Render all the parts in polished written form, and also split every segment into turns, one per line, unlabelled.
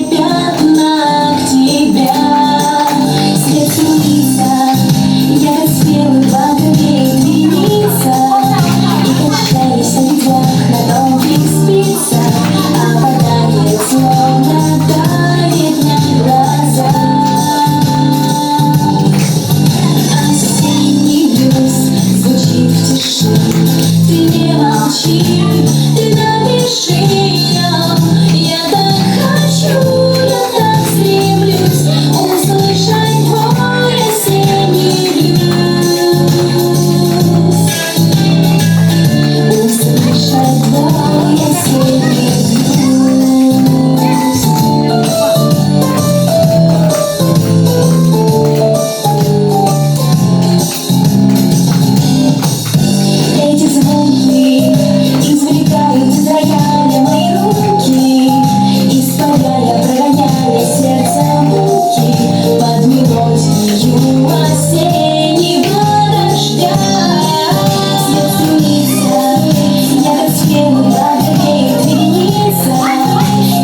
пятна к тебя. Свет струится, я как спелый багровей двинется. И качаясь на ветвях на тонких спицах, опадает, словно давит на глаза. Осенний блюз звучит в тиши. Ты не молчи, ты напиши. Я так хочу, я так стремлюсь услышать твой осенний блюз. Услышать твой осенний блюз. Эти звуки извлекают из рояля мои руки, испаряя, прогоняя сердце муки под мелодию осеннего дождя. Свет струится, я как спелый багровей двинется.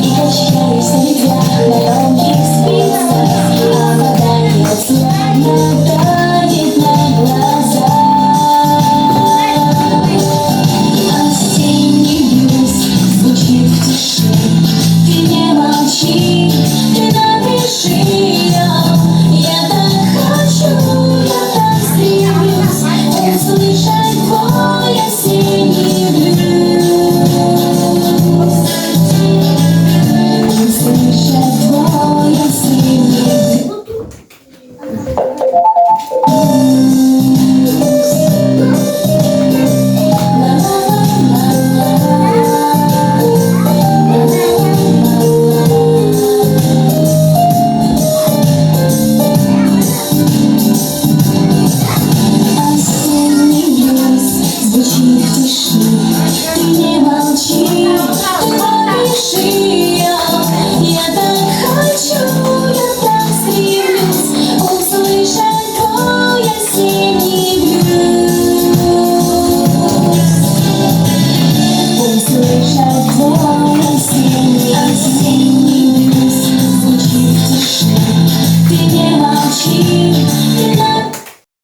И качаясь на ветвях на тонких спицах, опадает, словно давит на глаза. Осенний блюз звучит в тиши. Ты не молчи, ты напиши. Я так хочу, я так стремлюсь услышать твой осенний блюз. Услышать твой осенний блюз. Осенний блюз звучит в тиши. Ты не